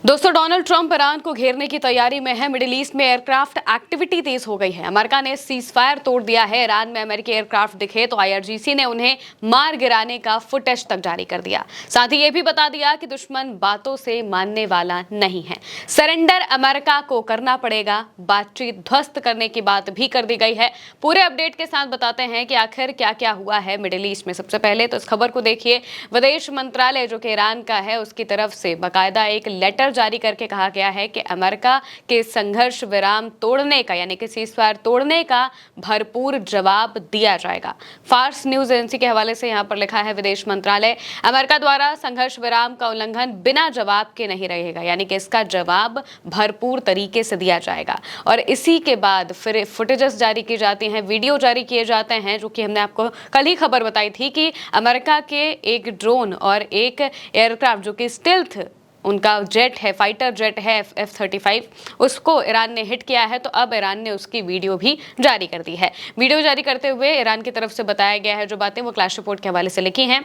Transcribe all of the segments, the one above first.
दोस्तों, Donald Trump Iran को घेरने की तैयारी में है। मिडिल ईस्ट में एयरक्राफ्ट एक्टिविटी तेज हो गई है। अमेरिका ने सीजफायर तोड़ दिया है। ईरान में अमेरिकी एयरक्राफ्ट दिखे तो आईआरजीसी ने उन्हें मार गिराने का फुटेज तक जारी कर दिया। साथ ही ये भी बता दिया कि दुश्मन बातों से मानने वाला नहीं है। सरेंडर अमेरिका को करना पड़ेगा। बातचीत ध्वस्त करने की बात भी कर दी गई है। पूरे अपडेट के साथ बताते हैं कि आखिर क्या क्या हुआ है मिडिल ईस्ट में। सबसे पहले तो इस खबर को देखिए। विदेश मंत्रालय जो कि ईरान का है, उसकी तरफ से बाकायदा एक लेटर जारी करके कहा गया है कि अमेरिका के संघर्ष विराम तोड़ने का, यानी कि सीजफायर तोड़ने का भरपूर जवाब दिया जाएगा। फार्स न्यूज एजेंसी के हवाले से यहां पर लिखा है, विदेश मंत्रालय, अमेरिका द्वारा संघर्ष विराम का उल्लंघन बिना जवाब के नहीं रहेगा, यानी कि इसका जवाब भरपूर तरीके से दिया जाएगा। और इसी के बाद फिर फुटेजेस जारी की जाती हैं, वीडियो जारी किए जाते हैं, जो कि हमने आपको कल ही खबर बताई थी कि अमेरिका के एक ड्रोन और एक एयरक्राफ्ट जो कि स्टेल्थ उनका जेट है, फाइटर जेट है F-35, उसको ईरान ने हिट किया है। तो अब ईरान ने उसकी वीडियो भी जारी कर दी है। वीडियो जारी करते हुए ईरान की तरफ से बताया गया है जो बातें, वो क्लैश रिपोर्ट के हवाले से लिखी हैं।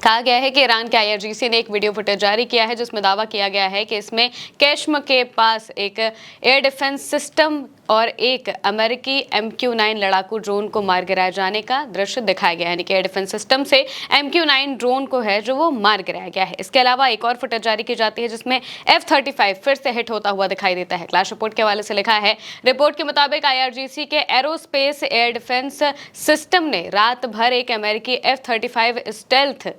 कहा गया है कि ईरान के आईआरजीसी ने एक वीडियो फुटेज जारी किया है जिसमें दावा किया गया है कि इसमें कैश्म के पास एक एयर डिफेंस सिस्टम और एक अमेरिकी MQ-9 लड़ाकू ड्रोन को मार गिराए जाने का दृश्य दिखाया गया है। यानी कि एयर डिफेंस सिस्टम से MQ-9 ड्रोन को है जो वो मार गिराया गया है। इसके अलावा एक और फुटेज जारी की जाती है जिसमें F-35 फिर से हिट होता हुआ दिखाई देता है। क्लैश रिपोर्ट के हवाले से लिखा है, रिपोर्ट के मुताबिक आईआरजीसी के एरोस्पेस एयर डिफेंस सिस्टम ने रात भर एक अमेरिकी F-35 स्टेल्थ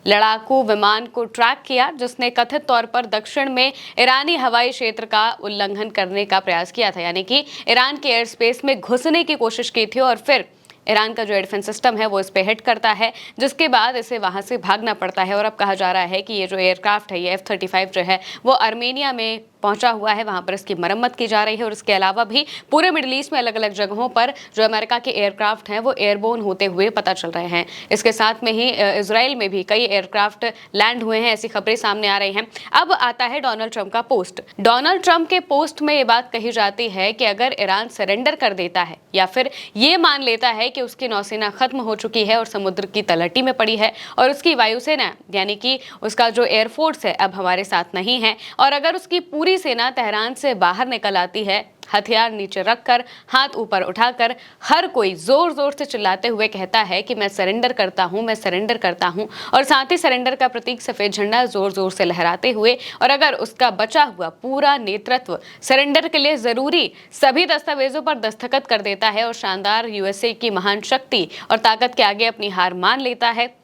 लड़ाकू विमान को ट्रैक किया जिसने कथित तौर पर दक्षिण में ईरानी हवाई क्षेत्र का उल्लंघन करने का प्रयास किया था। यानी कि ईरान के एयर स्पेस में घुसने की कोशिश की थी और फिर ईरान का जो एयर डिफेंस सिस्टम है वो इस पे हिट करता है, जिसके बाद इसे वहां से भागना पड़ता है। और अब कहा जा रहा है कि ये जो एयरक्राफ्ट है, ये F-35 जो है वो आर्मेनिया में पहुंचा हुआ है, वहां पर इसकी मरम्मत की जा रही है। और इसके अलावा भी पूरे मिडिल ईस्ट में अलग अलग जगहों पर जो अमेरिका के एयरक्राफ्ट हैं वो एयरबोर्न होते हुए पता चल रहे हैं। इसके साथ में ही इजराइल में भी कई एयरक्राफ्ट लैंड हुए हैं, ऐसी खबरें सामने आ रही हैं। अब आता है डोनाल्ड ट्रंप का पोस्ट। डोनाल्ड ट्रंप के पोस्ट में ये बात कही जाती है कि अगर ईरान सरेंडर कर देता है या फिर ये मान लेता है कि उसकी नौसेना खत्म हो चुकी है और समुद्र की तलहटी में पड़ी है और उसकी वायुसेना, यानी कि उसका जो एयरफोर्स है, अब हमारे साथ नहीं है, और अगर उसकी पूरी सेना तेहरान से बाहर निकल आती है, हथियार नीचे रखकर, हाथ ऊपर उठाकर हर कोई जोर जोर से चिल्लाते हुए कहता है कि मैं सरेंडर करता हूं, मैं सरेंडर करता हूं, और साथ ही सरेंडर का प्रतीक सफेद झंडा जोर जोर से लहराते हुए, और अगर उसका बचा हुआ पूरा नेतृत्व सरेंडर के लिए जरूरी सभी दस्तावेजों पर दस्तखत कर देता है और शानदार यूएसए की महान शक्ति और ताकत के आगे अपनी हार मान लेता है,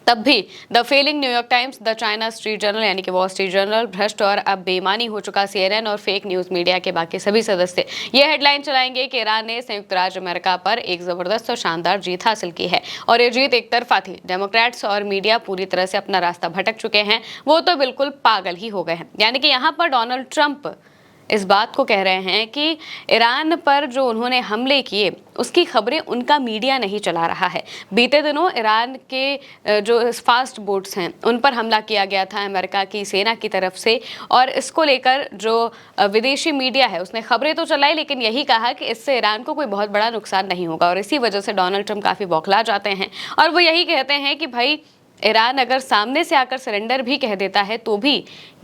तब भी the failing New York Times, the China Street Journal यानी कि वॉल स्ट्रीट जर्नल, भ्रष्ट और अब बेईमानी हो चुका CNN और फेक न्यूज मीडिया के बाकी सभी सदस्य ये हेडलाइन चलाएंगे कि ईरान ने संयुक्त राज्य अमेरिका पर एक जबरदस्त और शानदार जीत हासिल की है। और ये जीत एक तरफा थी। डेमोक्रेट्स और मीडिया पूरी तरह से अपना रास्ता भटक चुके हैं, वो तो बिल्कुल पागल ही हो गए हैं। यानी कि यहाँ पर डोनाल्ड ट्रंप इस बात को कह रहे हैं कि ईरान पर जो उन्होंने हमले किए उसकी खबरें उनका मीडिया नहीं चला रहा है। बीते दिनों ईरान के जो फास्ट बोट्स हैं उन पर हमला किया गया था अमेरिका की सेना की तरफ से, और इसको लेकर जो विदेशी मीडिया है उसने खबरें तो चलाई, लेकिन यही कहा कि इससे ईरान को कोई बहुत बड़ा नुकसान नहीं होगा। और इसी वजह से डोनाल्ड ट्रंप काफ़ी बौखला जाते हैं और वो यही कहते हैं कि भाई, ईरान अगर सामने से आकर सरेंडर भी कह देता है तो भी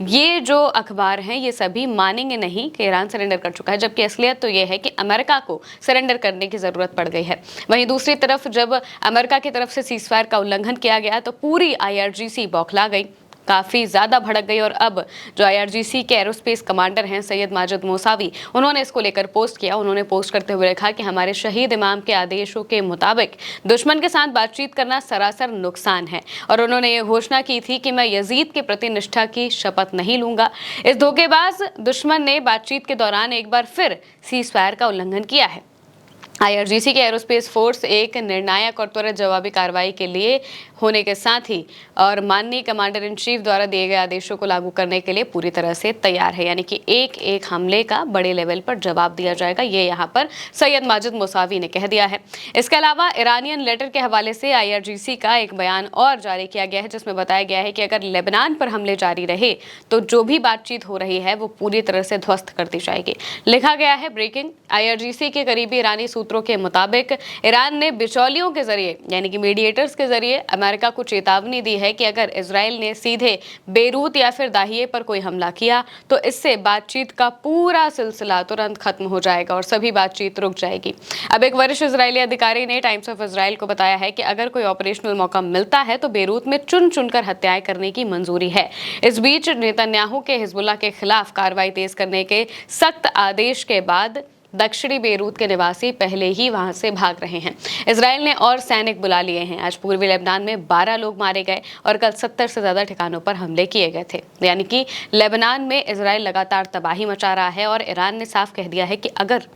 ये जो अखबार हैं ये सभी मानेंगे नहीं कि ईरान सरेंडर कर चुका है, जबकि असलियत तो ये है कि अमेरिका को सरेंडर करने की ज़रूरत पड़ गई है। वहीं दूसरी तरफ जब अमेरिका की तरफ से सीजफायर का उल्लंघन किया गया तो पूरी आईआरजीसी बौखला गई, काफ़ी ज़्यादा भड़क गई। और अब जो आईआरजीसी के एरोस्पेस कमांडर हैं सैयद माजिद मौसावी, उन्होंने इसको लेकर पोस्ट किया। उन्होंने पोस्ट करते हुए लिखा कि हमारे शहीद इमाम के आदेशों के मुताबिक दुश्मन के साथ बातचीत करना सरासर नुकसान है। और उन्होंने ये घोषणा की थी कि मैं यजीद के प्रति निष्ठा की शपथ नहीं लूंगा। इस धोखेबाज दुश्मन ने बातचीत के दौरान एक बार फिर सीजफायर का उल्लंघन किया है। आईआरजीसी के एरोस्पेस फोर्स एक निर्णायक और त्वरित जवाबी कार्रवाई के लिए होने के साथ ही और माननीय कमांडर इन चीफ द्वारा दिए गए आदेशों को लागू करने के लिए पूरी तरह से तैयार है। यानी कि एक एक हमले का बड़े लेवल पर जवाब दिया जाएगा, ये यहाँ पर सैयद माजिद मौसावी ने कह दिया है। इसके अलावा ईरानियन लेटर के हवाले से आईआरजीसी का एक बयान और जारी किया गया है जिसमें बताया गया है कि अगर लेबनान पर हमले जारी रहे तो जो भी बातचीत हो रही है वो पूरी तरह से ध्वस्त कर दी जाएगी। लिखा गया है, ब्रेकिंग, आईआरजीसी के करीबी ईरानी सूत्रों के मुताबिक ईरान ने बिचौलियों के जरिए, यानी कि मीडिएटर्स के जरिए, अमेरिका को चेतावनी दी है कि अगर इजराइल ने सीधे बेरूत या फिर दाहिए पर कोई हमला किया तो इससे बातचीत का पूरा सिलसिला तुरंत खत्म हो जाएगा और सभी बातचीत रुक जाएगी। अब एक वरिष्ठ इजरायली अधिकारी ने टाइम्स ऑफ इजराइल को बताया है कि अगर कोई ऑपरेशनल मौका मिलता है तो बेरूत में चुन चुनकर हत्याएं करने की मंजूरी है। इस बीच नेतन्याहू के हिजबुल्लाह के खिलाफ कार्रवाई तेज करने के सख्त आदेश के बाद दक्षिणी बेरूत के निवासी पहले ही वहां से भाग रहे हैं। इजराइल ने और सैनिक बुला लिए हैं। आज पूर्वी लेबनान में 12 लोग मारे गए और कल 70 से ज्यादा ठिकानों पर हमले किए गए थे। यानी कि लेबनान में इजराइल लगातार तबाही मचा रहा है और ईरान ने साफ कह दिया है कि अगर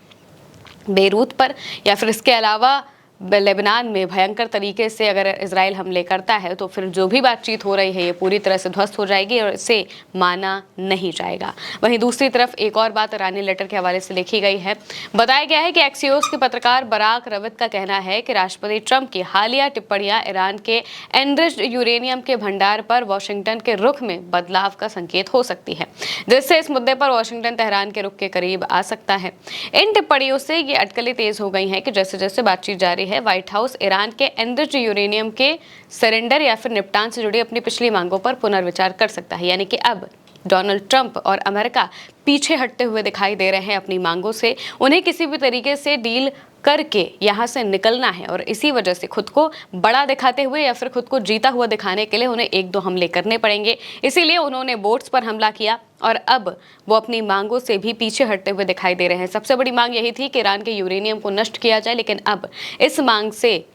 बेरूत पर या फिर इसके अलावा लेबनान में भयंकर तरीके से अगर इजराइल हमले करता है तो फिर जो भी बातचीत हो रही है ये पूरी तरह से ध्वस्त हो जाएगी और इसे माना नहीं जाएगा। वहीं दूसरी तरफ एक और बात ईरानी लेटर के हवाले से लिखी गई है। बताया गया है कि एक्सियोस के पत्रकार बराक रवित का कहना है कि राष्ट्रपति ट्रंप की हालिया टिप्पणियां ईरान के एनरिच्ड यूरेनियम के भंडार पर वॉशिंगटन के रुख में बदलाव का संकेत हो सकती है, जिससे इस मुद्दे पर वॉशिंगटन तेहरान के रुख के करीब आ सकता है। इन टिप्पणियों से ये अटकलें तेज हो गई हैं कि जैसे जैसे बातचीत जारी है, व्हाइट हाउस ईरान के एनरिच्ड यूरेनियम के सरेंडर या फिर निपटान से जुड़ी अपनी पिछली मांगों पर पुनर्विचार कर सकता है। यानी कि अब डोनाल्ड ट्रंप और अमेरिका पीछे हटते हुए दिखाई दे रहे हैं अपनी मांगों से। उन्हें किसी भी तरीके से डील करके यहाँ से निकलना है और इसी वजह से खुद को बड़ा दिखाते हुए या फिर खुद को जीता हुआ दिखाने के लिए उन्हें एक दो हमले करने पड़ेंगे। इसीलिए उन्होंने बोट्स पर हमला किया और अब वो अपनी मांगों से भी पीछे हटते हुए दिखाई दे रहे हैं। सबसे बड़ी मांग यही थी कि ईरान के यूरेनियम को नष्ट किया जाए, लेकिन अब इस मांग से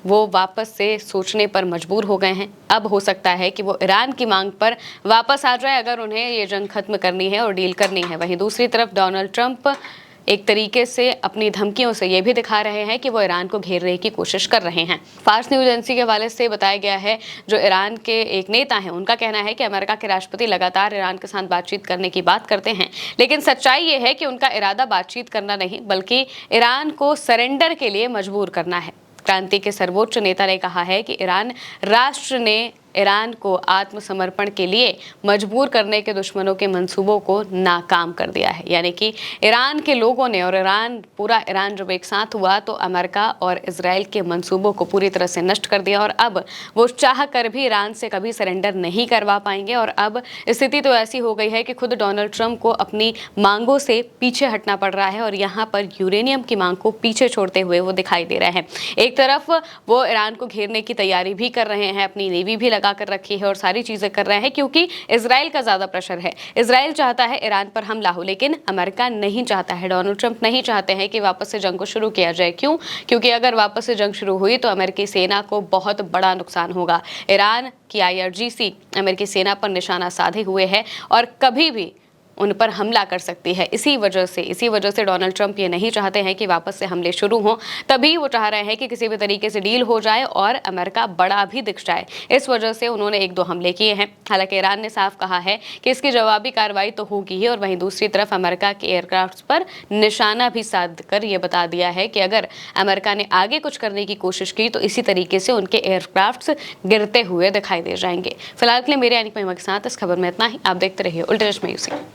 वो वापस से सोचने पर मजबूर हो गए हैं। अब हो सकता है कि वो ईरान की मांग पर वापस आ जाए अगर उन्हें ये जंग खत्म करनी है और डील करनी है। वहीं दूसरी तरफ डोनाल्ड ट्रंप एक तरीके से अपनी धमकियों से ये भी दिखा रहे हैं कि वो ईरान को घेरने की कोशिश कर रहे हैं। फार्स न्यूज एजेंसी के हवाले से बताया गया है, जो ईरान के एक नेता हैं, उनका कहना है कि अमेरिका के राष्ट्रपति लगातार ईरान के साथ बातचीत करने की बात करते हैं, लेकिन सच्चाई ये है कि उनका इरादा बातचीत करना नहीं बल्कि ईरान को सरेंडर के लिए मजबूर करना है। क्रांति के सर्वोच्च नेता ने कहा है कि ईरान राष्ट्र ने ईरान को आत्मसमर्पण के लिए मजबूर करने के दुश्मनों के मंसूबों को नाकाम कर दिया है। यानी कि ईरान के लोगों ने और पूरा ईरान जब एक साथ हुआ तो अमेरिका और इजराइल के मंसूबों को पूरी तरह से नष्ट कर दिया और अब वो चाह कर भी ईरान से कभी सरेंडर नहीं करवा पाएंगे। और अब स्थिति तो ऐसी हो गई है कि खुद डोनाल्ड ट्रंप को अपनी मांगों से पीछे हटना पड़ रहा है और यहाँ पर यूरेनियम की मांग को पीछे छोड़ते हुए वो दिखाई दे रहे हैं। एक तरफ वो ईरान को घेरने की तैयारी भी कर रहे हैं, अपनी नेवी भी कर रखी है और सारी चीजें कर रहे हैं क्योंकि इजराइल का ज्यादा प्रेशर है। इजराइल चाहता है ईरान पर हमला हो, लेकिन अमेरिका नहीं चाहता है। डोनाल्ड ट्रंप नहीं चाहते हैं कि वापस से जंग को शुरू किया जाए। क्यों? क्योंकि अगर वापस से जंग शुरू हुई तो अमेरिकी सेना को बहुत बड़ा नुकसान होगा। ईरान की IRGC अमेरिकी सेना पर निशाना साधे हुए है और कभी भी उन पर हमला कर सकती है। इसी वजह से डोनाल्ड ट्रंप ये नहीं चाहते हैं कि वापस से हमले शुरू हों। तभी वो चाह रहे हैं कि किसी भी तरीके से डील हो जाए और अमेरिका बड़ा भी दिख जाए। इस वजह से उन्होंने एक दो हमले किए हैं। हालांकि ईरान ने साफ कहा है कि इसकी जवाबी कार्रवाई तो होगी ही और वहीं दूसरी तरफ अमेरिका के एयरक्राफ्ट पर निशाना भी साध कर ये बता दिया है कि अगर अमेरिका ने आगे कुछ करने की कोशिश की तो इसी तरीके से उनके एयरक्राफ्ट गिरते हुए दिखाई दे जाएंगे। फिलहाल के लिए मेरे यानी महिमा के साथ इस खबर में इतना ही। आप देखते रहिए उल्टे चश्मे यूसी।